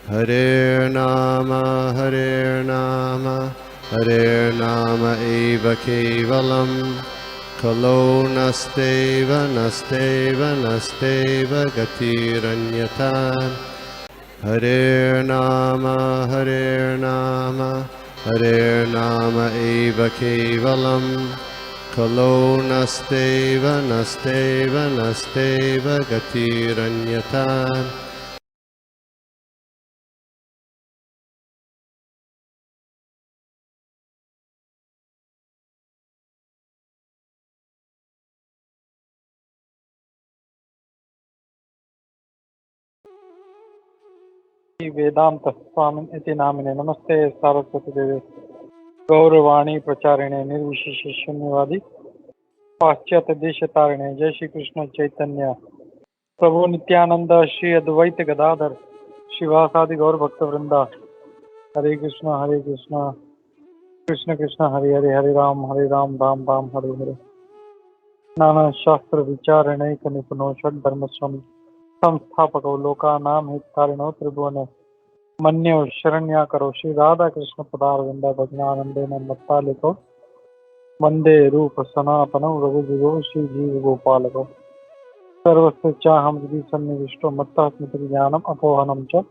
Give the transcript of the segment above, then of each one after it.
Hare Nama Hare Nama eva kevalam Kalo nasteva nasteva nasteva gatiranyata Hare Nama Hare Nama eva kevalam Kalo nasteva nasteva nasteva gatiranyata वेदांत स्वामी इति नामिने नमस्ते सारस्वती देवे गौरवाणी प्रचारिणे निर्विशेष शून्यवादी पाश्चात्य देश तारिणे जय श्री कृष्ण चैतन्य प्रभु नित्यानंद श्री अद्वैत गदाधर शिवासादि गौर भक्त वृंदा हरे कृष्ण कृष्ण कृष्ण हरे हरे हरे राम राम राम हरे हरे नाना शास्त्र विचारणैक निपुनो षड धर्म संस्थापको लोकानां हितकारिणो त्रिभुवने मन्यो शरण्या करो श्री राधा कृष्ण पदारविंद भजनानंदेन मत्तालिको वंदे रूप सनातनो रघुजुगो श्री जीव गोपालको सर्वस्य चाहं हृदि सन्निविष्टो मत्तः स्मृति ज्ञानम् अपोहनं च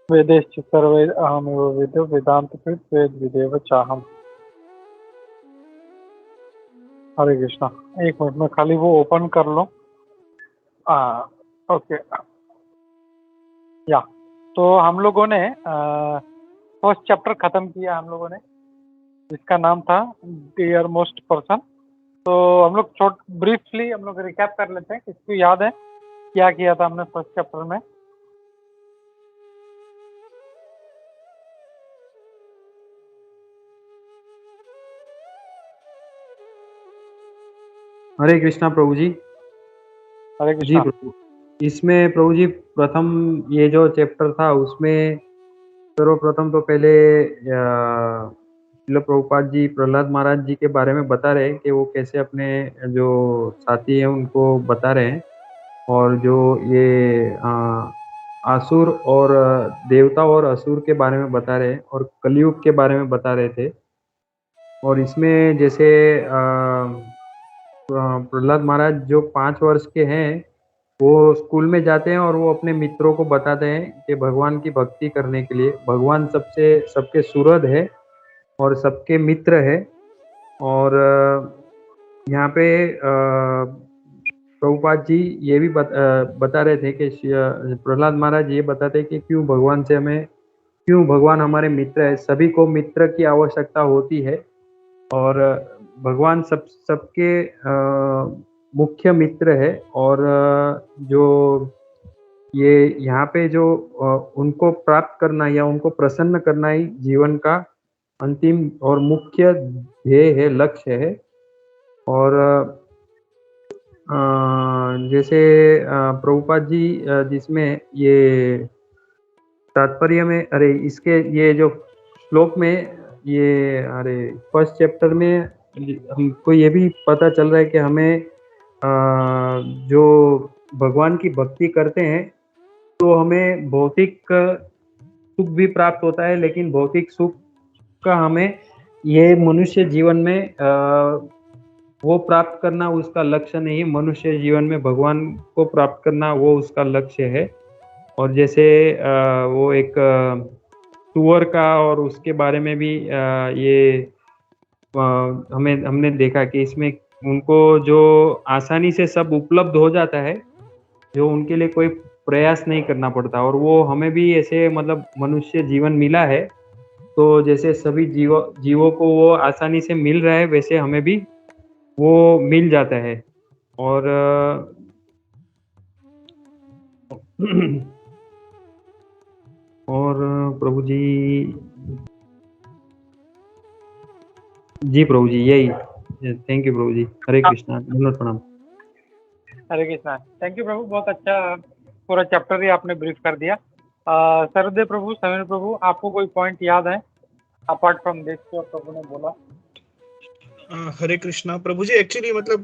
वेदेश्च सर्वैः अहमेव वेदो वेदान्तकृत वेद विदेव चाहम। हरे कृष्णा। एक मिनट में खाली वो ओपन कर लो। ओके या तो हम लोगों ने फर्स्ट चैप्टर खत्म किया हम लोगों ने, जिसका नाम था डियर मोस्ट पर्सन। तो हम लोग ब्रीफली हम लोग रिकैप कर लेते हैं, किसको याद है क्या किया था हमने फर्स्ट चैप्टर में। हरे कृष्णा प्रभु जी। हरे जी कृष्णा। प्रभु, इसमें प्रभु जी प्रथम ये जो चैप्टर था उसमें सर्वप्रथम तो पहले श्रील प्रभुपाद जी प्रहलाद महाराज जी के बारे में बता रहे हैं कि वो कैसे अपने जो साथी हैं उनको बता रहे हैं, और जो ये असुर और देवता और असुर के बारे में बता रहे हैं और कलयुग के बारे में बता रहे थे। और इसमें जैसे प्रहलाद महाराज जो 5 वर्ष के हैं वो स्कूल में जाते हैं और वो अपने मित्रों को बताते हैं कि भगवान की भक्ति करने के लिए भगवान सबके सुहृद है और सबके मित्र है। और यहाँ पे प्रभुपाद जी ये भी बता रहे थे कि प्रहलाद महाराज ये बताते हैं कि क्यों भगवान हमारे मित्र है, सभी को मित्र की आवश्यकता होती है और भगवान सबके मुख्य मित्र है। और जो ये यहाँ पे जो उनको प्राप्त करना या उनको प्रसन्न करना ही जीवन का अंतिम और मुख्य ध्येय है, लक्ष्य है। और जैसे प्रभुपाद जी जिसमें ये तात्पर्य में इसके ये जो श्लोक में ये फर्स्ट चैप्टर में हमको ये भी पता चल रहा है कि हमें जो भगवान की भक्ति करते हैं तो हमें भौतिक सुख भी प्राप्त होता है, लेकिन भौतिक सुख का हमें ये मनुष्य जीवन में वो प्राप्त करना उसका लक्ष्य नहीं है। मनुष्य जीवन में भगवान को प्राप्त करना वो उसका लक्ष्य है। और जैसे वो एक सुअर का और उसके बारे में भी ये हमने देखा कि इसमें उनको जो आसानी से सब उपलब्ध हो जाता है, जो उनके लिए कोई प्रयास नहीं करना पड़ता। और वो हमें भी ऐसे मतलब मनुष्य जीवन मिला है, तो जैसे सभी जीवों को वो आसानी से मिल रहा है वैसे हमें भी वो मिल जाता है। और और प्रभु जी प्रभु जी यही। थैंक यू प्रभु जी। हरे कृष्णा, धन्यवाद, प्रणाम। हरे कृष्णा। थैंक यू प्रभु, बहुत अच्छा पूरा चैप्टर ही आपने ब्रीफ कर दिया। सरदेव प्रभु, समीर प्रभु, आपको कोई पॉइंट याद है अपार्ट फ्रॉम दिस जो प्रभु ने बोला? हरे कृष्णा प्रभु जी। एक्चुअली मतलब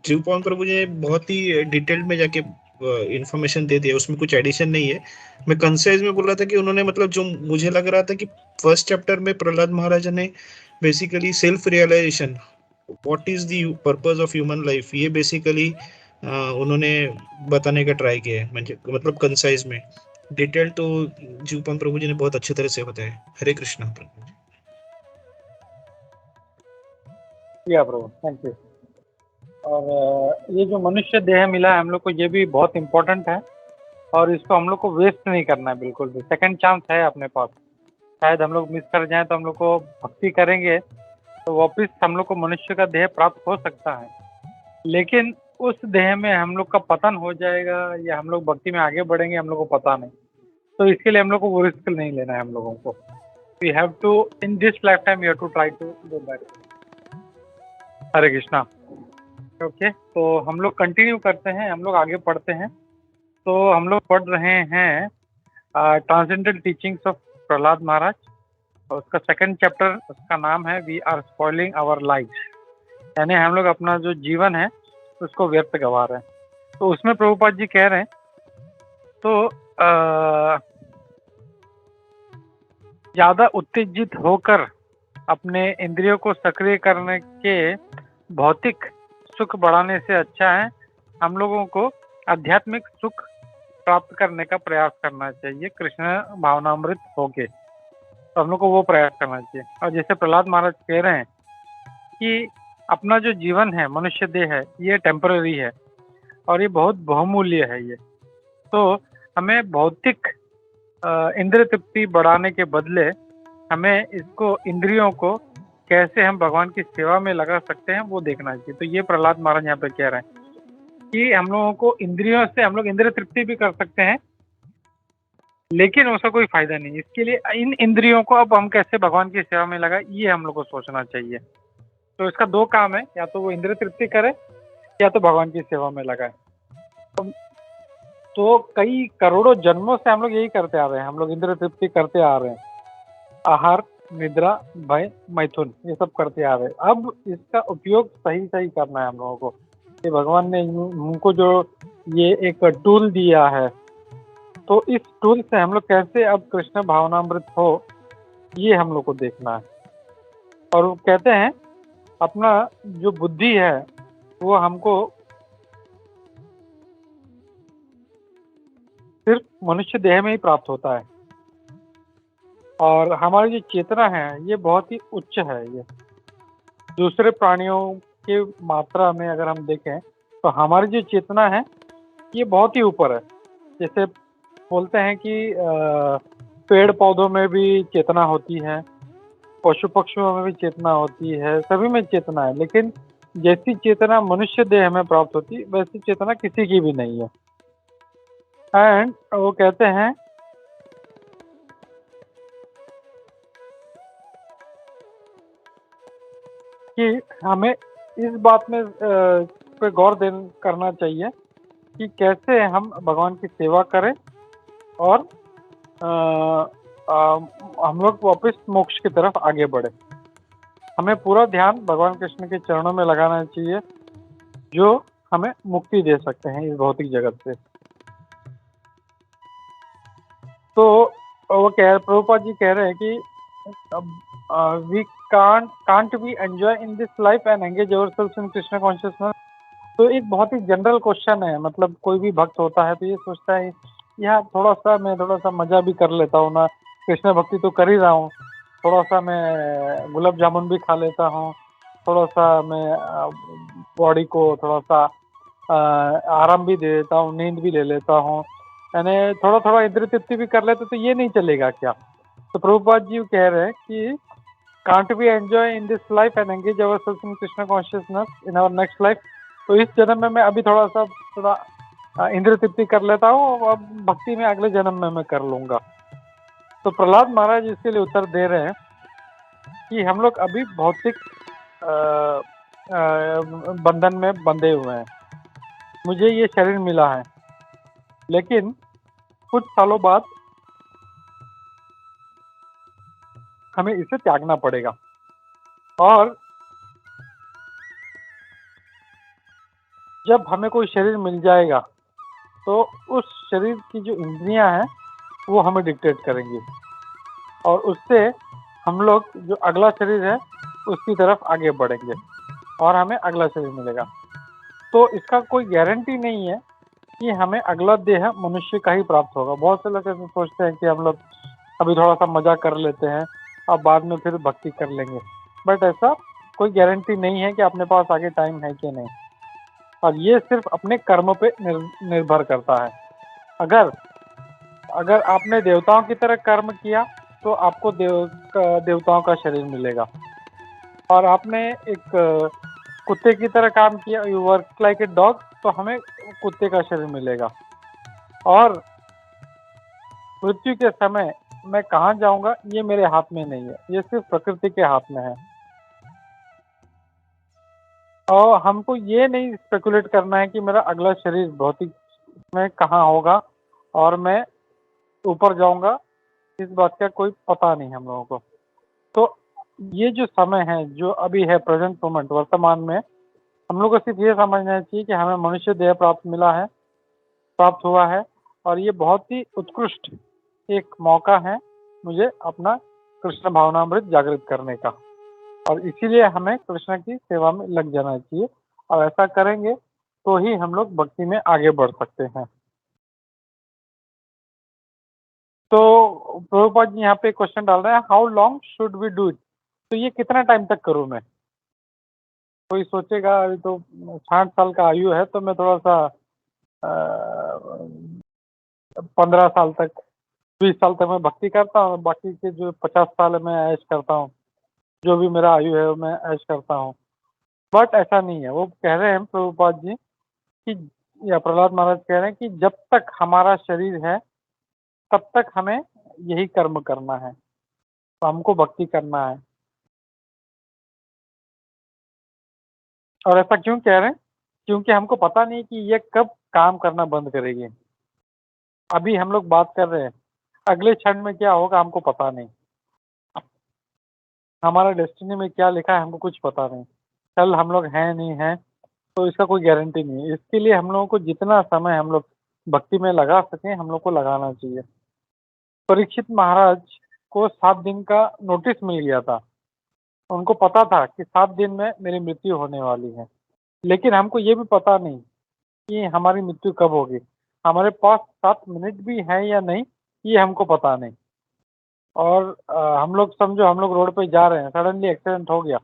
जीवपान प्रभु जी ने बहुत ही डिटेल में जाके इंफॉर्मेशन दे दिया, उसमें कुछ एडिशन नहीं है। मैं कंसाइज में बोल रहा था कि उन्होंने मतलब जो मुझे लग रहा था कि फर्स्ट चैप्टर में प्रहलाद महाराज ने basically self realization, what is the purpose of human life, ये बेसिकली उन्होंने बताने का ट्राई किया है, मतलब कंसाइज में। डिटेल तो जीवपान प्रभु जी ने बहुत अच्छे तरह से बताया। हरे कृष्णा प्रभु जी। या प्रभु, थैंक यू। और ये जो मनुष्य देह मिला है हम लोग को, ये भी बहुत इम्पोर्टेंट है और इसको हम लोग को वेस्ट नहीं करना है बिल्कुल भी। सेकंड चांस है अपने पास। शायद हम लोग मिस कर जाएं तो हम लोग को भक्ति करेंगे तो वापस हम लोग को मनुष्य का देह प्राप्त हो सकता है, लेकिन उस देह में हम लोग का पतन हो जाएगा या हम लोग भक्ति में आगे बढ़ेंगे हम लोग को पता नहीं। तो इसके लिए हम लोग को वो रिस्क नहीं लेना है हम लोगों को। We have to in this life time we have to try to do that. Hare Krishna. Okay, तो हम लोग कंटिन्यू करते हैं, हम लोग आगे पढ़ते हैं। तो हम लोग पढ़ रहे हैं transcendental teachings of Prahlad Maharaj, और उसका सेकंड चैप्टर, उसका नाम है we are spoiling our life, यानी हम लोग अपना जो जीवन है उसको व्यर्थ गवा रहे हैं। तो उसमें प्रभुपाद जी कह रहे हैं, तो ज़्यादा उत्तेजित होकर अपने इंद्रियों को सक्रिय करने के भौतिक सुख बढ़ाने से अच्छा है हम लोगों को आध्यात्मिक सुख प्राप्त करने का प्रयास करना चाहिए कृष्ण भावनामृत होके। तो हम लोग को वो प्रयास करना चाहिए। और जैसे प्रहलाद महाराज कह रहे हैं कि अपना जो जीवन है, मनुष्य देह है, ये टेम्पररी है और ये बहुत बहुमूल्य है ये। तो हमें भौतिक इंद्रिय तृप्ति बढ़ाने के बदले हमें इसको, इंद्रियों को कैसे हम भगवान की सेवा में लगा सकते हैं वो देखना चाहिए। तो ये प्रहलाद महाराज यहाँ पे कह रहे हैं कि हम लोगों को इंद्रियों से हम लोग इंद्रिय तृप्ति भी कर सकते हैं, लेकिन उसका कोई फायदा नहीं। इसके लिए इन इंद्रियों को अब हम कैसे भगवान की सेवा में लगाए, ये हम लोग को सोचना चाहिए। तो इसका दो काम है, या तो वो इंद्रिय तृप्ति करे या तो भगवान की सेवा में लगाए। तो कई करोड़ों जन्मों से हम लोग यही करते आ रहे हैं, हम लोग इंद्रिय तृप्ति करते आ रहे हैं, आहार, निद्रा, भय, मैथुन, ये सब करते आ रहे हैं। अब इसका उपयोग सही सही करना है हम लोगों को। ये भगवान ने हमको जो ये एक टूल दिया है, तो इस टूल से हम लोग कैसे अब कृष्ण भावनामृत हो, ये हम लोग को देखना है। और वो कहते हैं अपना जो बुद्धि है वो हमको सिर्फ मनुष्य देह में ही प्राप्त होता है, और हमारी जो चेतना है ये बहुत ही उच्च है। ये दूसरे प्राणियों के मात्रा में अगर हम देखें तो हमारी जो चेतना है ये बहुत ही ऊपर है। जैसे बोलते हैं कि पेड़ पौधों में भी चेतना होती है, पशु पक्षियों में भी चेतना होती है, सभी में चेतना है, लेकिन जैसी चेतना मनुष्य देह में प्राप्त होती है वैसी चेतना किसी की भी नहीं है। एंड वो कहते हैं कि हमें इस बात में पे गौर करना चाहिए कि कैसे हम भगवान की सेवा करें और हम लोग वापस मोक्ष की तरफ आगे बढ़े। हमें पूरा ध्यान भगवान कृष्ण के चरणों में लगाना चाहिए जो हमें मुक्ति दे सकते हैं इस भौतिक जगत से। तो वो प्रभुपाद जी कह रहे हैं कि we can't we enjoy in this life and engage ourselves in Krishna consciousness। तो एक बहुत ही जनरल क्वेश्चन है, मतलब कोई भी भक्त होता है तो ये सोचता है यार मैं थोड़ा सा मजा भी कर लेता हूँ ना, कृष्ण भक्ति तो कर ही रहा हूँ, थोड़ा सा मैं गुलाब जामुन भी खा लेता हूँ, थोड़ा सा मैं बॉडी को थोड़ा सा आराम भी दे देता हूँ, नींद भी ले लेता हूँ, यानी थोड़ा थोड़ा इंद्रिय तृप्ति भी कर लेते तो ये नहीं चलेगा क्या? तो प्रभुपाद जी कह रहे हैं कि can't we enjoy in this life and engage ourselves in Krishna consciousness in our next life। तो इस जन्म में मैं अभी थोड़ा इंद्रिय तृप्ति कर लेता हूँ, अब भक्ति में अगले जन्म में मैं कर लूंगा। तो प्रहलाद महाराज इसके लिए उत्तर दे रहे हैं कि हम लोग अभी भौतिक बंधन में बंधे हुए हैं। मुझे ये शरीर मिला है, लेकिन कुछ सालों बाद हमें इसे त्यागना पड़ेगा, और जब हमें कोई शरीर मिल जाएगा तो उस शरीर की जो इंद्रियां हैं वो हमें डिक्टेट करेंगी और उससे हम लोग जो अगला शरीर है उसकी तरफ आगे बढ़ेंगे और हमें अगला शरीर मिलेगा। तो इसका कोई गारंटी नहीं है कि हमें अगला देह मनुष्य का ही प्राप्त होगा। बहुत से लोग ऐसे सोचते हैं कि हम लोग अभी थोड़ा सा मजा कर लेते हैं और बाद में फिर भक्ति कर लेंगे, बट ऐसा कोई गारंटी नहीं है कि अपने पास आगे टाइम है कि नहीं, और ये सिर्फ अपने कर्म पे निर्भर करता है। अगर आपने देवताओं की तरह कर्म किया तो आपको देवताओं का शरीर मिलेगा, और आपने एक कुत्ते की तरह काम किया, you work like a dog, तो हमें कुत्ते का शरीर मिलेगा। और मृत्यु के समय मैं कहाँ जाऊंगा ये मेरे हाथ में नहीं है, ये सिर्फ प्रकृति के हाथ में है। और हमको ये नहीं स्पेकुलेट करना है कि मेरा अगला शरीर भौतिक में कहाँ होगा और मैं ऊपर जाऊंगा, इस बात का कोई पता नहीं हम लोगों को। तो ये जो समय है जो अभी है, प्रेजेंट मोमेंट, वर्तमान में, हम लोग को सिर्फ ये समझना चाहिए कि हमें मनुष्य देह प्राप्त हुआ है और ये बहुत ही उत्कृष्ट एक मौका है मुझे अपना कृष्ण भावनामृत जागृत करने का, और इसीलिए हमें कृष्ण की सेवा में लग जाना चाहिए, और ऐसा करेंगे तो ही हम लोग भक्ति में आगे बढ़ सकते हैं। तो प्रभुपाद जी यहाँ पे क्वेश्चन डाल रहे हैं, how long should we do it? तो ये कितना टाइम तक करूँ मैं? कोई सोचेगा अभी तो 60 साल का आयु है तो मैं थोड़ा सा 15 साल तक, 20 साल तक मैं भक्ति करता हूँ, बाकी के जो 50 साल है मैं ऐश करता हूँ, जो भी मेरा आयु है मैं ऐश करता हूँ। बट ऐसा नहीं है। वो कह रहे हैं प्रभुपाद जी कि, या प्रहलाद महाराज कह रहे हैं कि जब तक हमारा शरीर है तब तक हमें यही कर्म करना है, तो हमको भक्ति करना है। और ऐसा क्यों कह रहे हैं? क्योंकि हमको पता नहीं कि ये कब काम करना बंद करेगी। अभी हम लोग बात कर रहे हैं, अगले क्षण में क्या होगा हमको पता नहीं, हमारा डेस्टिनी में क्या लिखा है हमको कुछ पता नहीं, कल हम लोग हैं नहीं हैं तो इसका कोई गारंटी नहीं है। इसके लिए हम लोगों को जितना समय हम लोग भक्ति में लगा सकें हम लोग को लगाना चाहिए। परीक्षित महाराज को 7 दिन का नोटिस मिल गया था, उनको पता था कि 7 दिन में मेरी मृत्यु होने वाली है, लेकिन हमको ये भी पता नहीं कि हमारी मृत्यु कब होगी। हमारे पास 7 मिनट भी है या नहीं ये हमको पता नहीं। और हम लोग समझो हम लोग रोड पे जा रहे हैं, सडनली एक्सीडेंट हो गया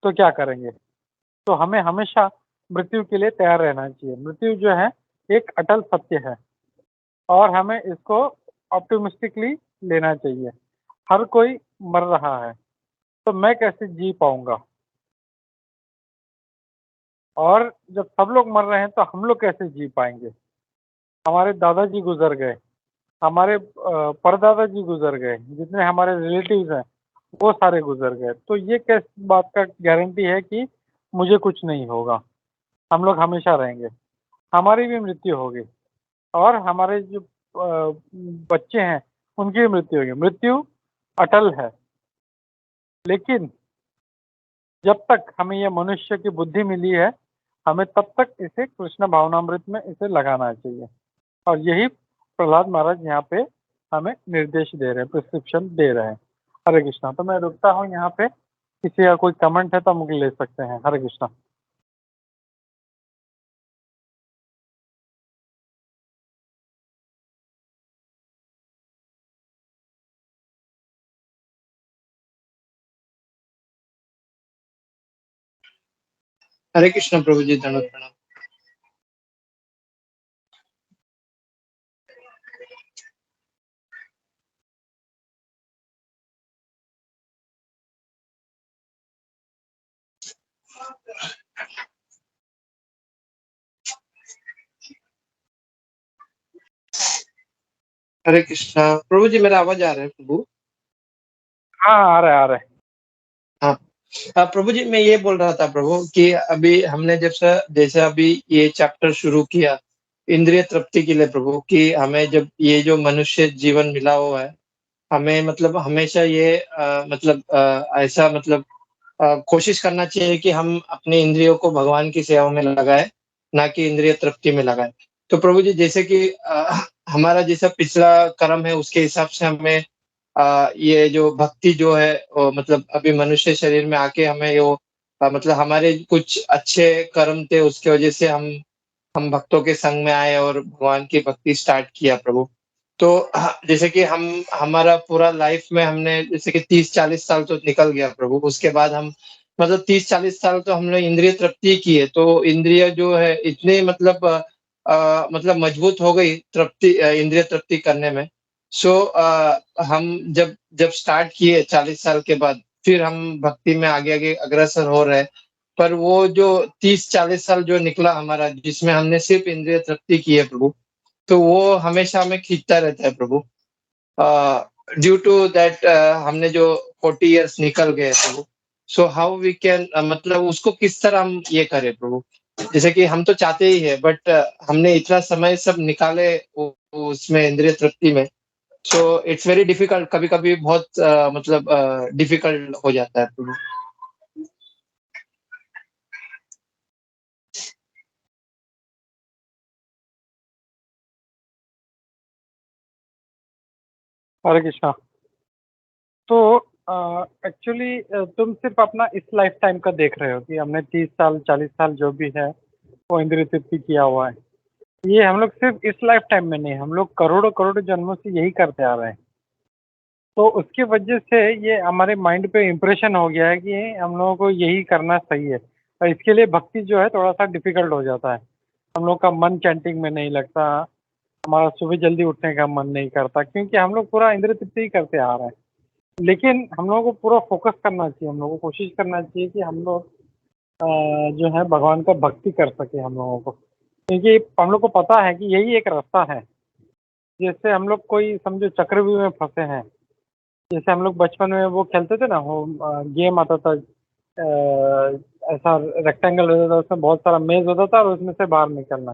तो क्या करेंगे? तो हमें हमेशा मृत्यु के लिए तैयार रहना चाहिए। मृत्यु जो है एक अटल सत्य है और हमें इसको ऑप्टिमिस्टिकली लेना चाहिए। हर कोई मर रहा है तो मैं कैसे जी पाऊंगा, और जब सब लोग मर रहे हैं तो हम लोग कैसे जी पाएंगे? हमारे दादाजी गुजर गए, हमारे परदादा जी गुजर गए, जितने हमारे रिलेटिव्स हैं वो सारे गुजर गए, तो ये किस बात का गारंटी है कि मुझे कुछ नहीं होगा? हम लोग हमेशा रहेंगे, हमारी भी मृत्यु होगी और हमारे जो बच्चे हैं उनकी भी मृत्यु होगी। मृत्यु अटल है, लेकिन जब तक हमें यह मनुष्य की बुद्धि मिली है हमें तब तक इसे कृष्ण भावनामृत में इसे लगाना चाहिए, और यही प्रहलाद महाराज यहाँ पे हमें निर्देश दे रहे हैं, प्रिस्क्रिप्शन दे रहे हैं। हरे कृष्णा। तो मैं रुकता हूँ यहाँ पे, किसी का कोई कमेंट है तो हम ले सकते हैं। हरे कृष्णा। हरे कृष्ण प्रभु जी, धन्यवाद प्रणाम। हरे कृष्णा प्रभु जी, मेरा आवाज आ रहा है प्रभु? हाँ आ रहा है, आ रहा है। हाँ प्रभु जी, मैं ये बोल रहा था प्रभु कि अभी हमने जैसे अभी ये चैप्टर शुरू किया इंद्रिय तृप्ति के लिए प्रभु, कि हमें जब ये जो मनुष्य जीवन मिला हुआ है हमें मतलब हमेशा ये ऐसा कोशिश करना चाहिए कि हम अपने इंद्रियों को भगवान की सेवा में लगाए, ना कि इंद्रिय तृप्ति में लगाए। तो प्रभु जी जैसे कि हमारा जैसा पिछला कर्म है उसके हिसाब से हमें ये जो भक्ति जो है मतलब अभी मनुष्य शरीर में आके हमें वो मतलब हमारे कुछ अच्छे कर्म थे उसकी वजह से हम भक्तों के संग में आए और भगवान की भक्ति स्टार्ट किया प्रभु। तो जैसे कि हम हमारा पूरा लाइफ में हमने जैसे कि 30-40 साल तो निकल गया प्रभु, उसके बाद हम मतलब 30-40 साल तो हमने इंद्रिय तृप्ति की है, तो इंद्रिय जो है इतने मतलब मजबूत हो गई इंद्रिय तृप्ति करने में। हम जब जब स्टार्ट किए 40 साल के बाद, फिर हम भक्ति में आगे-आगे अग्रसर हो रहे हैं। पर वो जो 30-40 साल जो निकला हमारा, जिसमें हमने सिर्फ़ इंद्रिय तृप्ति की है प्रभु, तो वो हमेशा हमें खींचता रहता है प्रभु। ड्यू टू दैट हमने जो 40 इयर्स निकल गए प्रभु, सो हाउ वी कैन मतलब उसको किस तरह हम ये करें प्रभु? जैसे कि हम तो चाहते ही है बट हमने इतना समय सब निकाले उसमें इंद्रिय तृप्ति में, सो इट्स वेरी डिफिकल्ट कभी-कभी बहुत मतलब डिफिकल्ट हो जाता है प्रभु। हरे कृष्णा। तो एक्चुअली तुम सिर्फ अपना इस लाइफ टाइम का देख रहे हो कि हमने 30 साल 40 साल जो भी है वो इंद्रिय तृप्ति किया हुआ है। ये हम लोग सिर्फ इस लाइफ टाइम में नहीं, हम लोग करोड़ों करोड़ों जन्मों से यही करते आ रहे हैं। तो उसकी वजह से ये हमारे माइंड पे इम्प्रेशन हो गया है कि हम लोगों को यही करना सही है, और इसके लिए भक्ति जो है थोड़ा सा डिफिकल्ट हो जाता है। हम लोग का मन चैंटिंग में नहीं लगता, हमारा सुबह जल्दी उठने का मन नहीं करता, क्योंकि हम लोग पूरा इंद्रिय तृप्ति ही करते आ रहे हैं। लेकिन हम लोगों को पूरा फ़ोकस करना चाहिए, हम लोगों को कोशिश करना चाहिए कि हम लोग जो है भगवान का भक्ति कर सकें हम लोगों को। क्योंकि हम लोग को पता है कि यही एक रास्ता है। जैसे हम लोग कोई समझो चक्रव्यूह में फँसे हैं, जैसे हम लोग बचपन में वो खेलते थे ना, वो गेम आता था, ऐसा रेक्टेंगल होता था, उसमें बहुत सारा मेज़ होता था और उसमें से बाहर निकलना।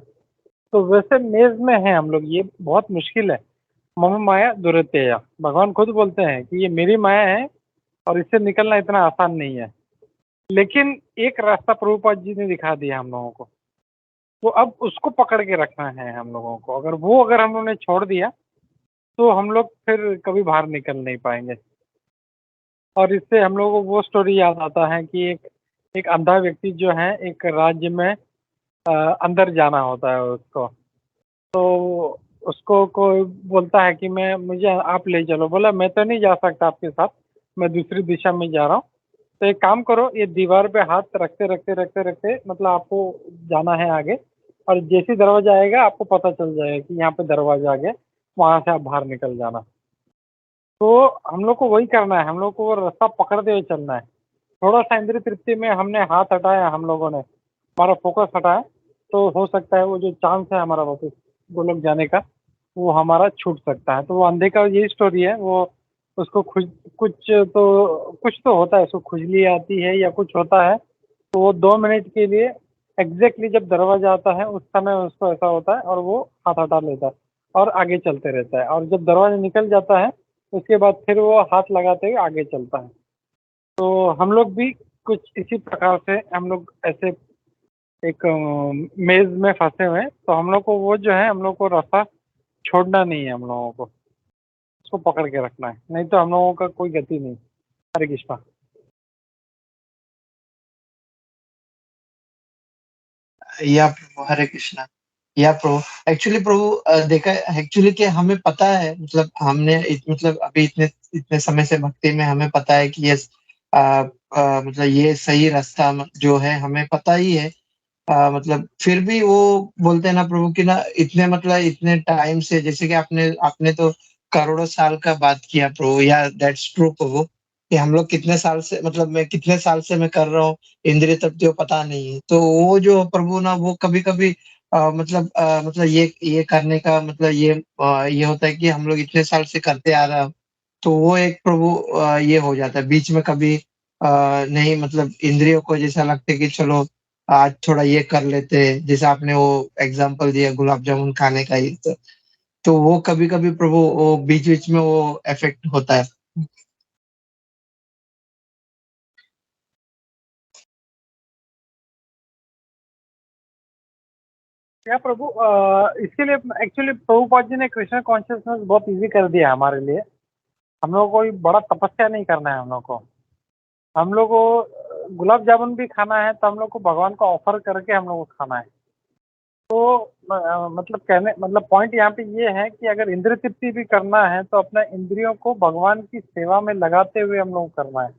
तो वैसे मेज़ में हैं हम लोग, ये बहुत मुश्किल है। मम माया दुरत्यया, भगवान खुद बोलते हैं कि ये मेरी माया है और इससे निकलना इतना आसान नहीं है। लेकिन एक रास्ता प्रभुपाद जी ने दिखा दिया हम लोगों को, तो अब उसको पकड़ के रखना है हम लोगों को। अगर हम लोगों ने छोड़ दिया, तो हम लोग फिर कभी बाहर निकल नहीं पाएँगे। और इससे हम लोगों को वो स्टोरी याद आता है कि एक एक अंधा व्यक्ति जो है एक राज्य में अंदर जाना होता है उसको। तो उसको कोई बोलता है कि मैं मुझे आप ले चलो, बोला मैं तो नहीं जा सकता आपके साथ, मैं दूसरी दिशा में जा रहा हूँ। तो एक काम करो, ये दीवार पे हाथ रखते मतलब आपको जाना है आगे, और जैसे ही दरवाज़ा आएगा आपको पता चल जाएगा कि यहाँ पे दरवाज़ा आ गया, वहाँ से आप बाहर निकल जाना। तो हम लोग को वही करना है, हम लोग को वो रास्ता पकड़ते हुए चलना है। थोड़ा-सा इंद्रिय तृप्ति में हमने हाथ हटाया हम लोगों ने, हमारा फ़ोकस हटाया, तो हो सकता है वो जो चांस है हमारा वापस गोलोक जाने का, वो हमारा छूट सकता है। तो वो अंधे का यही स्टोरी है, वो उसको कुछ तो होता है, उसको खुजली आती है या कुछ होता है, तो वो 2 मिनट के लिए एग्ज़ैक्टली जब दरवाज़ा आता है उस समय उसको ऐसा होता है और वो हाथ हटा लेता है और आगे चलते रहता है, और जब दरवाज़ा निकल जाता है, उसके बाद फिर वो हाथ लगाते हुए आगे चलता है। तो हम लोग भी कुछ इसी प्रकार से हम लोग ऐसे एक मेज़ में फँसे हुए हैं, तो हम लोग को वो जो है हम लोग को रास्ता छोड़ना नहीं है हम लोगों को, उसको पकड़ के रखना है, नहीं तो हम लोगों का कोई गति नहीं। हरे कृष्णा। या प्रभु हरे कृष्णा। या प्रभु एक्चुअली प्रभु देखा एक्चुअली कि हमें पता है मतलब मतलब अभी इतने इतने समय से भक्ति में हमें पता है कि ये मतलब ये सही रास्ता जो है हमें पता ही है। मतलब फिर भी वो बोलते हैं ना प्रभु कि ना इतने मतलब इतने टाइम से जैसे कि आपने आपने तो करोड़ों साल का बात किया प्रभु, या दैट्स ट्रू प्रभु कि हम लोग कितने साल से मतलब मैं कितने साल से मैं कर रहा हूँ इंद्रिय तृप्ति वो पता नहीं है। तो वो जो प्रभु ना वो कभी-कभी मतलब ये करने का मतलब ये होता है कि हम लोग इतने साल से करते आ रहा हूँ। तो वो एक प्रभु ये हो जाता है बीच में कभी नहीं मतलब इंद्रियों को जैसा लगता है कि चलो आज थोड़ा ये कर लेते हैं, जैसे आपने वो एग्ज़ाम्पल दिया गुलाब जामुन खाने का ही तो वो कभी-कभी प्रभु वो बीच-बीच में वो इफ़ेक्ट होता है। क्या प्रभु इसके लिए एक्चुअली प्रभुपाद जी ने कृष्ण कॉन्शियसनेस बहुत इजी कर दिया है हमारे लिए। हम लोग को कोई बड़ा तपस्या नहीं करना है हम लोग को। हम लोग को गुलाब जामुन भी खाना है तो हम लोग को भगवान को ऑफर करके हम लोग को खाना है। तो मतलब कहने मतलब पॉइंट यहाँ पे ये है कि अगर इंद्रिय तृप्ति भी करना है तो अपने इंद्रियों को भगवान की सेवा में लगाते हुए हम लोग को करना है।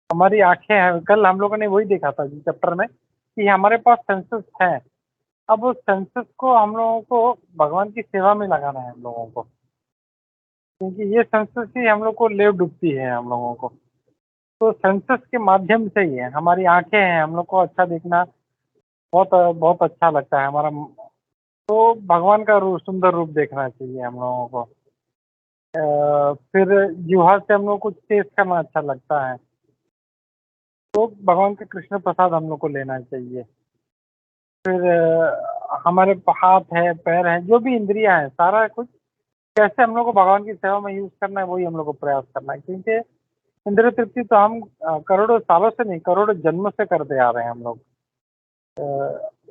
हमारी आंखें हैं, कल हम लोगों ने वही देखा था जी चैप्टर में कि हमारे पास सेंसेस हैं। अब उस सेंसेस को हम लोगों को भगवान की सेवा में लगाना है हम लोगों को, क्योंकि ये सेंसेस ही हम लोग को ले डूबती है हम लोगों को। तो सेंसेस के माध्यम से ही है, हमारी आंखें हैं, हम लोग को अच्छा देखना बहुत बहुत अच्छा लगता है हमारा। तो भगवान का रूप, सुंदर रूप देखना चाहिए हम लोगों को। फिर जीवा से हम लोग को टेस्ट करना अच्छा लगता है, तो भगवान के कृष्ण प्रसाद हम लोग को लेना चाहिए। फिर हमारे हाथ है, पैर है, जो भी इंद्रियां हैं, सारा कुछ कैसे हम लोग को भगवान की सेवा में यूज करना है, वही हम लोग को प्रयास करना है। क्योंकि इंद्रिय तृप्ति तो हम करोड़ों सालों से नहीं, करोड़ों जन्म से करते आ रहे हैं हम लोग।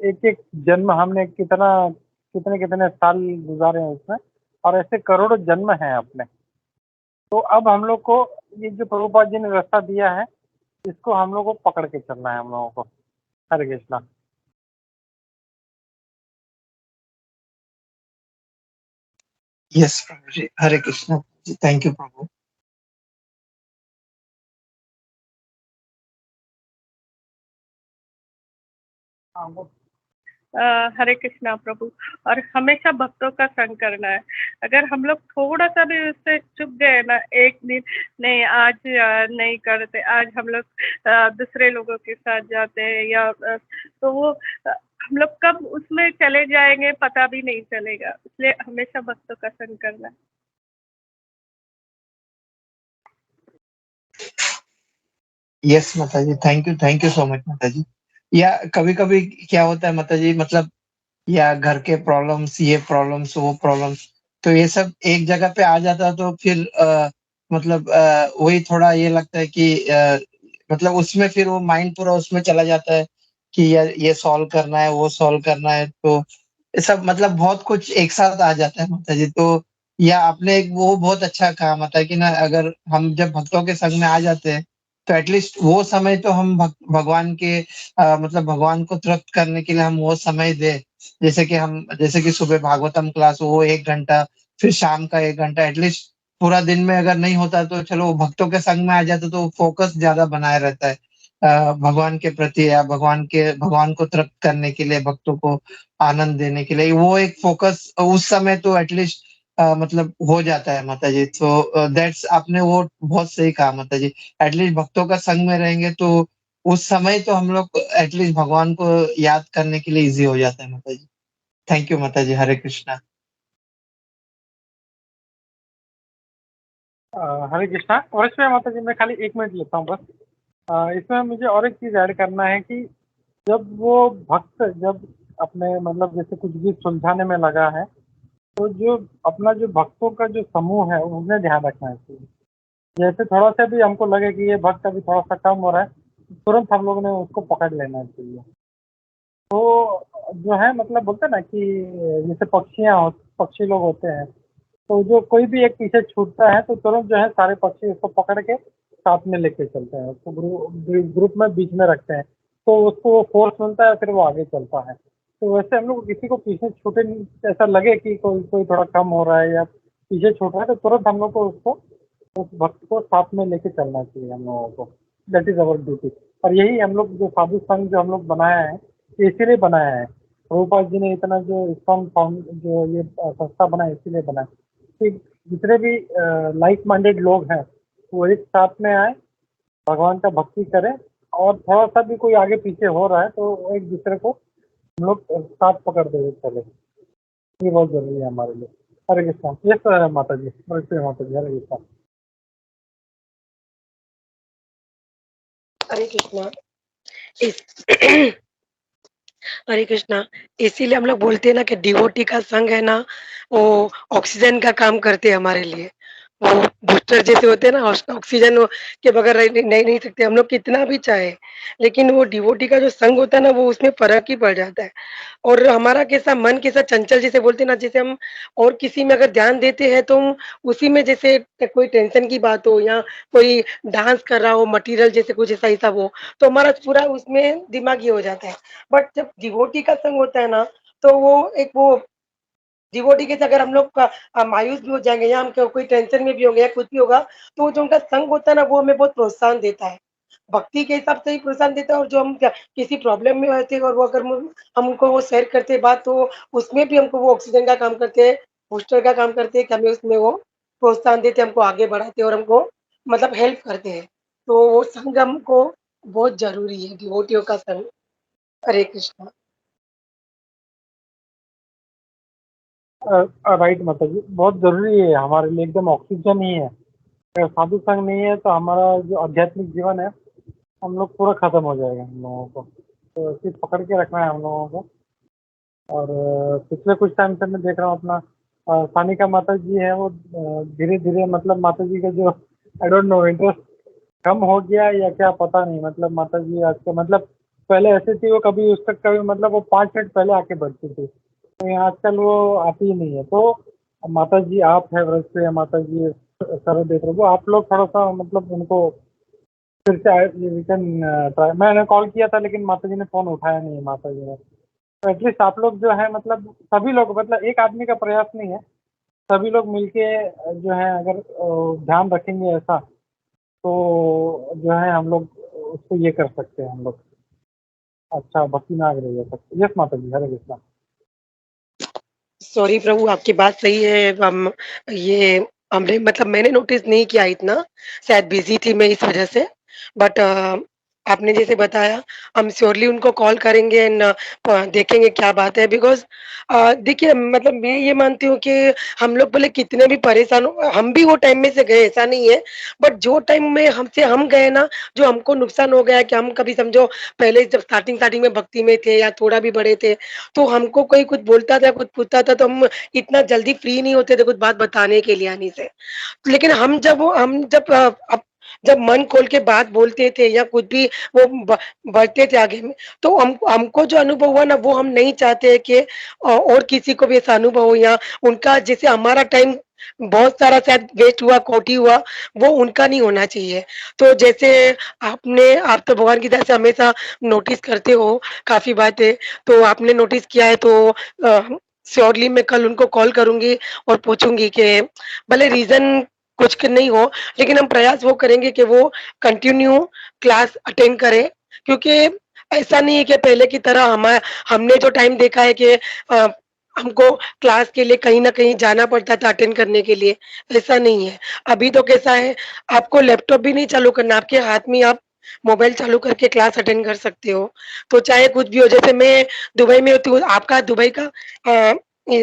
एक एक जन्म हमने कितने कितने साल गुजारे हैं उसमें, और ऐसे करोड़ों जन्म हैं अपने। तो अब हम लोग को ये जो प्रभुपाद जी ने रास्ता दिया है, इसको हम लोग को पकड़ के चलना है हम लोगों को। हरे कृष्णा। यस प्रभु जी, हरे कृष्णा जी, थैंक यू प्रभु। हाँ, वो हरे कृष्णा प्रभु। और हमेशा भक्तों का संग करना है। अगर हम लोग थोड़ा सा भी उससे चुप गए ना, एक दिन नहीं, आज नहीं करते, आज हम लोग दूसरे लोगों के साथ जाते हैं या तो वो हम लोग कब उसमें चले जाएंगे पता भी नहीं चलेगा। इसलिए हमेशा भक्तों का संग करना है। यस माता जी, थैंक यू सो मच माता जी। या कभी कभी क्या होता है माता जी, मतलब या घर के प्रॉब्लम्स, ये प्रॉब्लम्स, वो प्रॉब्लम्स, तो ये सब एक जगह पे आ जाता है, तो फिर मतलब वही थोड़ा ये लगता है कि मतलब उसमें फिर वो माइंड पूरा उसमें चला जाता है कि यार ये सॉल्व करना है, वो सॉल्व करना है, तो ये सब मतलब बहुत कुछ एक साथ आ जाता है माता जी। तो या आपने एक वो बहुत अच्छा कहा माता कि ना, अगर हम जब भक्तों के संग में आ जाते हैं, तो एटलीस्ट वो समय तो हम भगवान के मतलब भगवान को तृप्त करने के लिए हम वो समय दें। जैसे कि सुबह भागवतम क्लास वो 1 घंटा, फिर शाम का 1 घंटा, एटलीस्ट पूरा दिन में अगर नहीं होता तो चलो भक्तों के संग में आ जाते तो फ़ोकस ज़्यादा बनाए रहता है भगवान के प्रति, या भगवान को तृप्त करने के लिए, भक्तों को आनंद देने के लिए। वो एक फ़ोकस उस समय तो एटलीस्ट मतलब हो जाता है माताजी। तो दैट्स आपने वो बहुत सही कहा माताजी। एटलीस्ट भक्तों का संग में रहेंगे तो उस समय तो हम लोग एटलीस्ट भगवान को याद करने के लिए ईज़ी हो जाता है माताजी। थैंक यू माताजी, हरे कृष्णा। हरे कृष्णा। और इसमें माता जी मैं खाली 1 मिनट लेता हूँ बस। इसमें मुझे और एक चीज़ ऐड करना है कि जब वो भक्त जब अपने मतलब जैसे कुछ भी सुलझाने में लगा है, तो जो अपना जो भक्तों का जो समूह है उन्हें ध्यान रखना चाहिए। जैसे थोड़ा सा भी हमको लगे कि ये भक्त अभी थोड़ा सा कम हो रहा है, तुरंत हम लोगों ने उसको पकड़ लेना चाहिए। तो जो है मतलब बोलते हैं ना कि जैसे पक्षी लोग होते हैं, तो जो कोई भी एक पीछे छूटता है तो तुरंत जो है सारे पक्षी उसको पकड़ के साथ में लेके चलते हैं, उसको ग्रुप में बीच में रखते हैं, तो उसको वो फोर्स मिलता है, फिर वो आगे चलता है। तो वैसे हम लोग किसी को पीछे छूटे, ऐसा लगे कि कोई कोई थोड़ा कम हो रहा है या पीछे छूट रहा है, तो तुरंत हम लोग को उसको उस भक्त को साथ में लेके चलना चाहिए हम लोगों को। That is our duty. और यही हम लोग जो साधु संघ जो हम लोग बनाया है, ये इसीलिए बनाया है। प्रभुपाद जी ने इतना जो इस्कॉन फाउंड जो ये संस्था बनाया, इसीलिए बनाया कि जितने भी लाइक माइंडेड लोग हैं वो एक साथ में आए, भगवान का भक्ति करें, और थोड़ा सा भी कोई आगे पीछे हो रहा है तो एक दूसरे को हम लोग साथ पकड़ दे चले। ये बहुत जरूरी है हमारे लिए। हरे कृष्णा। यस माता जी, माता जी, हरे कृष्णा। हरे कृष्णा। इस हरे कृष्णा। इसीलिए हम लोग बोलते हैं ना कि डिवोटी का संग है ना, वो ऑक्सीजन का काम करते हैं हमारे लिए। वो बूस्टर जैसे होते हैं ना, ऑक्सीजन के बगैर नहीं सकते हम लोग कितना भी चाहे, लेकिन वो डिवोटी का जो संग होता है ना, वो उसमें फ़र्क ही पड़ जाता है। और हमारा कैसा मन कैसा चंचल जिसे बोलते हैं ना, जैसे हम और किसी में अगर ध्यान देते हैं तो हम उसी में, जैसे कोई टेंशन की बात हो या कोई डांस कर रहा हो, मटीरियल जैसे कुछ ऐसा वो, तो हमारा पूरा उसमें दिमाग ये हो जाता है। बट जब डिवोटी का संग होता है ना, तो वो एक वो डिवोटी के साथ अगर हम लोग मायूस भी हो जाएँगे या हम कोई टेंशन में भी होंगे या कुछ भी होगा, तो जो उनका संग होता है ना, वो हमें बहुत प्रोत्साहन देता है। भक्ति के हिसाब से ही प्रोत्साहन देता है, और जो हम क्या किसी प्रॉब्लम में रहते हैं और वो अगर हम उनको वो शेयर करते हैं बात, तो उसमें भी हमको वो ऑक्सीजन का काम करते हैं, बूस्टर का काम करते हैं कि हमें उसमें वो प्रोत्साहन देते हैं, हमको आगे बढ़ाते हैं और हमको मतलब हेल्प करते हैं। तो वो संग हमको बहुत ज़रूरी है, डिवोटियों का संग। हरे कृष्णा। राइट माता जी, बहुत जरूरी है हमारे लिए, एकदम ऑक्सीजन ही है। अगर साधु संग नहीं है तो हमारा जो आध्यात्मिक जीवन है हम लोग पूरा खत्म हो जाएगा हम लोगों को। तो सिर्फ पकड़ के रखना है हम लोगों को। और पिछले कुछ टाइम से मैं देख रहा हूँ अपना सानिका माता जी है, वो धीरे धीरे मतलब माता जी का जो आई डोंट नो इंटरेस्ट कम हो गया या क्या पता नहीं। मतलब माता जी आज का मतलब पहले ऐसे थी, वो कभी उस तक कभी मतलब वो 5 मिनट पहले आके बैठती थी, तो यहाँ आजकल वो आती ही नहीं है। तो माता जी आप है व्रत से, माता जी सर्वदेव प्रभु, आप लोग थोड़ा सा मतलब उनको फिर से रिटर्न ट्राई। मैंने कॉल किया था लेकिन माता जी ने फ़ोन उठाया नहीं है माता जी ने। तो एटलीस्ट आप लोग जो है मतलब सभी लोग, मतलब एक आदमी का प्रयास नहीं है, सभी लोग मिलके जो है अगर ध्यान रखेंगे ऐसा, तो जो है हम लोग उसको ये कर सकते हैं हम लोग। अच्छा भक्ति में आगे रह सकते। यस माता जी, हरे कृष्णा। सॉरी प्रभु, आपकी बात सही है। हम ये हमने मतलब मैंने नोटिस नहीं किया इतना, शायद बिज़ी थी मैं इस वज़ह से। बट आपने जैसे बताया, हम श्योरली उनको कॉल करेंगे एंड देखेंगे क्या बात है, बिकॉज़ देखिए मतलब मैं ये मानती हूँ कि हम लोग भले कितने भी परेशान हो, हम भी वो टाइम में से गए, ऐसा नहीं है। बट जो टाइम में हमसे हम गए ना, जो हमको नुकसान हो गया कि हम कभी समझो पहले जब स्टार्टिंग में भक्ति में थे या थोड़ा भी बड़े थे, तो हमको कोई कुछ बोलता था, कुछ पूछता था, तो हम इतना जल्दी फ्री नहीं होते थे कुछ बात बताने के लिए आने से। लेकिन जब मन खोल के बात बोलते थे या कुछ भी वो बढ़ते थे आगे में, तो हमको जो अनुभव हुआ ना, वो हम नहीं चाहते कि और किसी को भी ऐसा अनुभव हो, या उनका जैसे हमारा टाइम बहुत सारा शायद वेस्ट हुआ, खोटी हुआ, वो उनका नहीं होना चाहिए। तो जैसे आप तो भगवान की दया से हमेशा नोटिस करते हो काफ़ी बातें, तो आपने नोटिस किया है, तो श्योरली मैं कल उनको कॉल करूँगी और पूछूँगी कि भले रीज़न कुछ क नहीं हो, लेकिन हम प्रयास वो करेंगे कि वो कंटिन्यू क्लास अटेंड करें। क्योंकि ऐसा नहीं है कि पहले की तरह हमने जो टाइम देखा है कि हमको क्लास के लिए कहीं न कहीं जाना पड़ता था अटेंड करने के लिए, ऐसा नहीं है। अभी तो कैसा है, आपको लैपटॉप भी नहीं चालू करना, आपके हाथ में आप मोबाइल चालू करके क्लास अटेंड कर सकते हो। तो चाहे कुछ भी हो, जैसे मैं दुबई में होती हूँ, आपका दुबई का अ, इ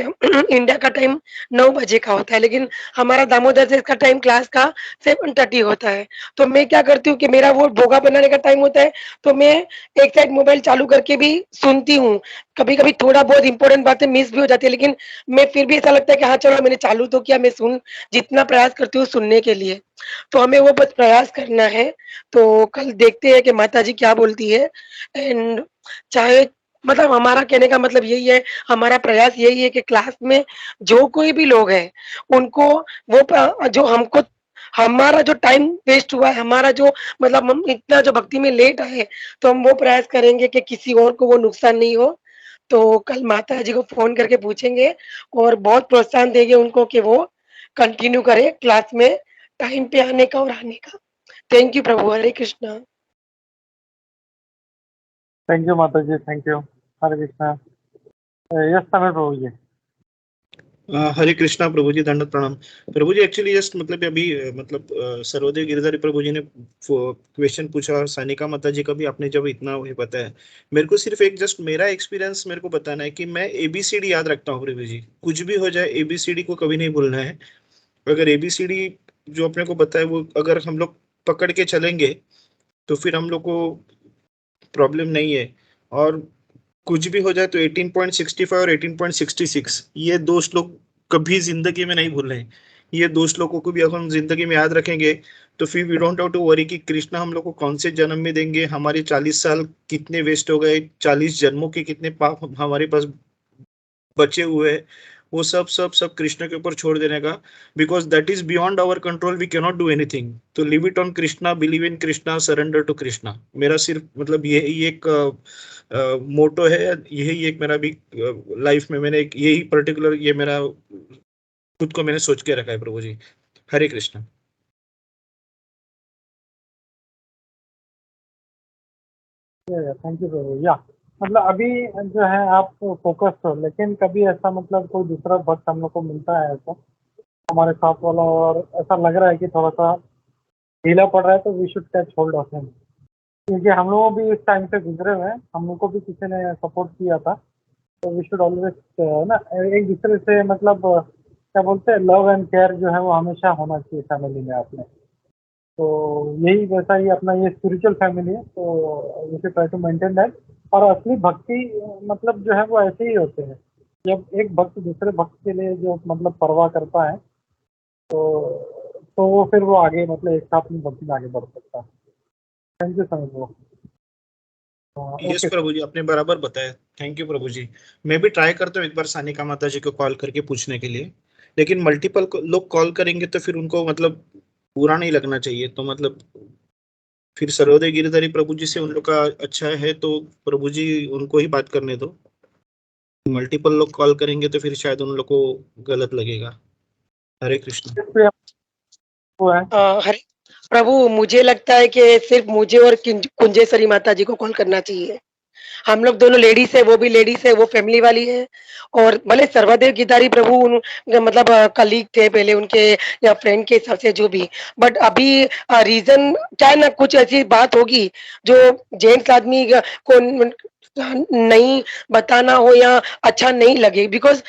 इंडिया का टाइम 9 बजे का होता है, लेकिन हमारा दामोदर से इसका टाइम क्लास का 7:30 होता है। तो मैं क्या करती हूँ कि मेरा वो भोगा बनाने का टाइम होता है, तो मैं एक साइड मोबाइल चालू करके भी सुनती हूँ। कभी-कभी थोड़ा बहुत इम्पोर्टेंट बातें मिस भी हो जाती है, लेकिन मैं फिर भी ऐसा लगता है कि हाँ, चलो मैंने चालू तो किया, मैं जितना प्रयास करती हूँ सुनने के लिए। तो हमें वो बस प्रयास करना है। तो कल देखते हैं कि माताजी क्या बोलती है। एंड चाहे मतलब हमारा कहने का मतलब यही है, हमारा प्रयास यही है कि क्लास में जो कोई भी लोग हैं, उनको वो जो हमको हमारा जो टाइम वेस्ट हुआ है, हमारा जो मतलब हम इतना जो भक्ति में लेट आए, तो हम वो प्रयास करेंगे कि किसी और को वो नुकसान नहीं हो। तो कल माताजी को फ़ोन करके पूछेंगे और बहुत प्रोत्साहन देंगे उनको कि वो कंटिन्यू करें क्लास में टाइम पे आने का और आने का। थैंक यू प्रभु, हरे कृष्णा। थैंक यू माता जी, thank you. Hare Krishna. Yes समय प्रभु जी। हरे कृष्णा प्रभु जी, दंडवत प्रणाम। प्रभु जी एक्चुअली जस्ट मतलब अभी सर्वदेव गिरधारी प्रभु जी ने क्वेश्चन पूछा और सानिका माता जी का भी आपने जब इतना वही बताया, मेरे को सिर्फ एक जस्ट मेरा एक्सपीरियंस मेरे को बताना है कि मैं एबीसीडी याद रखता हूँ प्रभु जी, कुछ भी हो जाए एबीसीडी को कभी नहीं भूलना है। अगर एबीसीडी जो अपने को बताए वो अगर हम लोग पकड़ के चलेंगे तो फिर हम लोग को प्रॉब्लम नहीं है। और कुछ भी हो जाए तो 18.65 और 18.66 ये दो श्लोक कभी जिंदगी में नहीं भूलने हैं। ये दो श्लोकों को भी अगर हम जिंदगी में याद रखेंगे तो फिर we don't have to worry कि कृष्णा हम लोग को कौन से जन्म में देंगे, हमारे 40 साल कितने वेस्ट हो गए, 40 जन्मों के कितने पाप हमारे पास बचे हुए हैं, वो सब सब सब कृष्ण के ऊपर छोड़ देने का, because that is beyond our control, we can not do anything. तो live it on Krishna, believe in Krishna, surrender to Krishna. मेरा सिर्फ मतलब यही एक मोटो है, यही एक मेरा भी लाइफ में मैंने एक यही पर्टिकुलर ये मेरा खुद को मैंने सोच के रखा है प्रभु जी। हरे कृष्णा। थैंक यू प्रभु। या मतलब अभी जो है आप फोकस हो, लेकिन कभी ऐसा मतलब कोई दूसरा भक्त हम लोग को मिलता है ऐसा हमारे साथ वाला, और ऐसा लग रहा है कि थोड़ा सा ढीला पड़ रहा है, तो we should catch hold of him, क्योंकि हम लोग भी इस टाइम से गुजरे हुए हैं, हम लोग को भी किसी ने सपोर्ट किया था। तो वी शुड ऑलवेज ना एक दूसरे से मतलब क्या बोलते हैं, लव एंड केयर जो है वो हमेशा होना चाहिए फैमिली में अपने। तो यही वैसा ही अपना ये स्पिरिचुअल फैमिली है, तो we should try to maintain that. और असली भक्ति मतलब जो है वो ऐसे ही होते हैं, जब एक भक्त दूसरे भक्त के लिए जो मतलब परवाह करता है, तो वो फिर वो आगे मतलब एक साथ में भक्ति में आगे बढ़ सकता है। Thank you so much. Yes okay प्रभु जी, आपने बराबर बताया। थैंक यू प्रभु जी। मैं भी ट्राई करता हूँ एक बार सानिका माता जी को कॉल करके पूछने के लिए, लेकिन मल्टीपल लोग कॉल करेंगे तो फिर उनको मतलब बुरा नहीं लगना चाहिए, तो मतलब फिर सर्वोदय गिरधारी प्रभु जी से उन लोग का अच्छा है तो प्रभु जी उनको ही बात करने दो। मल्टीपल लोग कॉल करेंगे तो फिर शायद उन लोग को गलत लगेगा। हरे कृष्ण। वो है। हरे प्रभु, मुझे लगता है कि सिर्फ मुझे और कुंजेश्वरी माता जी को कॉल करना चाहिए। हम लोग दोनों लेडीज है, वो भी लेडीज है, वो फैमिली वाली है। और भले सर्वदेव गिरधारी प्रभु मतलब कलीग थे पहले उनके या फ्रेंड के हिसाब से जो भी, बट अभी रीजन क्या है ना, कुछ ऐसी बात होगी जो जेंट्स आदमी को नहीं बताना हो या अच्छा नहीं लगे, बिकॉज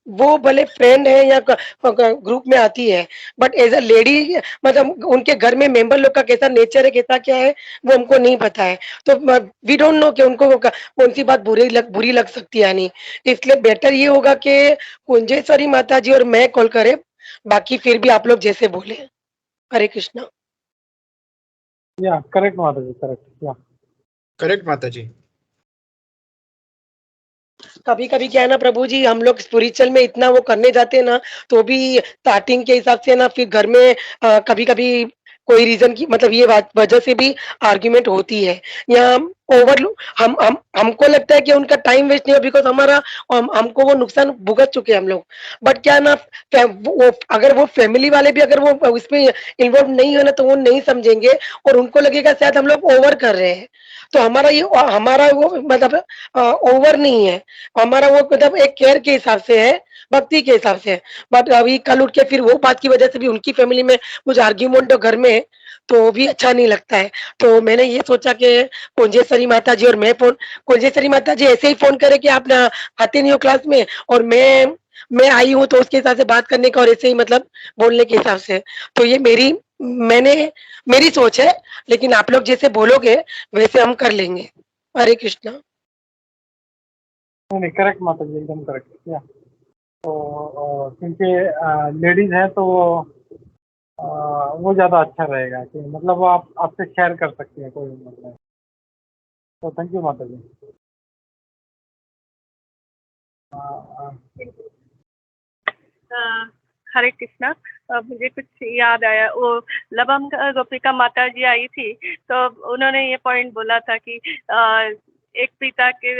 वो भले फ्रेंड है या ग्रुप में आती है, बट एज अ लेडी मतलब उनके घर में मेंबर लोग का कैसा नेचर है, कैसा क्या है, वो हमको नहीं पता है। तो वी डोंट नो कि उनको कौन सी बात बुरी लग सकती है या नहीं। इसलिए बेटर ये होगा कि कुंजेश्वरी माता जी और मैं कॉल करें, बाकी फिर भी आप लोग जैसे बोले। हरे कृष्णा। या करेक्ट माता जी, करेक्ट। या करेक्ट माता जी। कभी कभी क्या है ना प्रभु जी, हम लोग स्पिरिचुअल में इतना वो करने जाते हैं ना, तो भी स्टार्टिंग के हिसाब से ना फिर घर में कभी कभी कोई रीजन की मतलब ये वजह से भी आर्ग्यूमेंट होती है, या ओवर हम हमको लगता है कि उनका टाइम वेस्ट नहीं हो, बिकॉज हमारा हमको वो नुकसान भुगत चुके हैं हम लोग। बट क्या ना, अगर वो फैमिली वाले भी अगर वो इसमें इन्वॉल्व नहीं हो ना, तो वो नहीं समझेंगे और उनको लगेगा शायद हम लोग ओवर कर रहे हैं। तो हमारा वो मतलब ओवर नहीं है, हमारा वो मतलब एक केयर के हिसाब से है, भक्ति के हिसाब से है। बट अभी कल उठ के फिर वो बात की वजह से भी उनकी फैमिली में कुछ आर्ग्यूमेंट हो घर में, तो भी अच्छा नहीं लगता है। तो मैंने ये सोचा कि कुंजेश्वरी माता जी और मैं फोन, कुंजेश्वरी माता जी ऐसे ही फोन करे कि आप ना आते नहीं हो क्लास में, और मैं आई हूँ तो उसके हिसाब से बात करने का और ऐसे ही मतलब बोलने के हिसाब से। तो ये मैंने मेरी सोच है, लेकिन आप लोग जैसे बोलोगे वैसे हम कर लेंगे। हरे कृष्णा। नहीं करेक्ट माता जी, एकदम करेक्ट। या तो क्योंकि लेडीज है तो वो ज़्यादा अच्छा रहेगा कि मतलब वो आप आपसे शेयर कर सकती हैं कोई भी मतलब। तो थैंक यू माता जी। अ, अ, अ, हरे कृष्णा। मुझे कुछ याद आया, वो लबम गोपिका माता जी आई थी, तो उन्होंने ये पॉइंट बोला था कि एक पिता के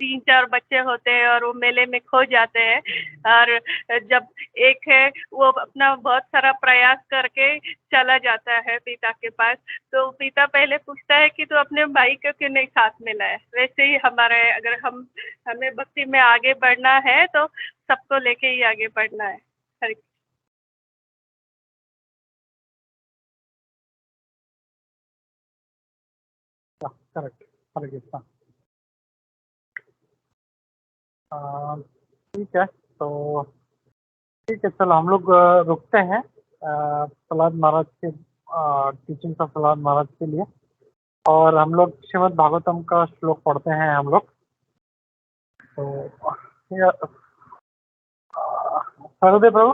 3-4 बच्चे होते हैं और वो मेले में खो जाते हैं, और जब एक है वो अपना बहुत सारा प्रयास करके चला जाता है पिता के पास, तो पिता पहले पूछता है कि तू अपने भाई को क्यों नहीं साथ में लाया। वैसे ही हमारे अगर हमें भक्ति में आगे बढ़ना है तो सबको लेके ही आगे बढ़ना है। हरे करेक्ट। हरे कृष्णा। ठीक है, तो ठीक है, चलो हम लोग रुकते हैं प्रहलाद महाराज के टीचिंग ऑफ प्रहलाद महाराज के लिए, और हम लोग श्रीमद् भागवतम का श्लोक पढ़ते हैं हम लोग। तो कर दे प्रभु।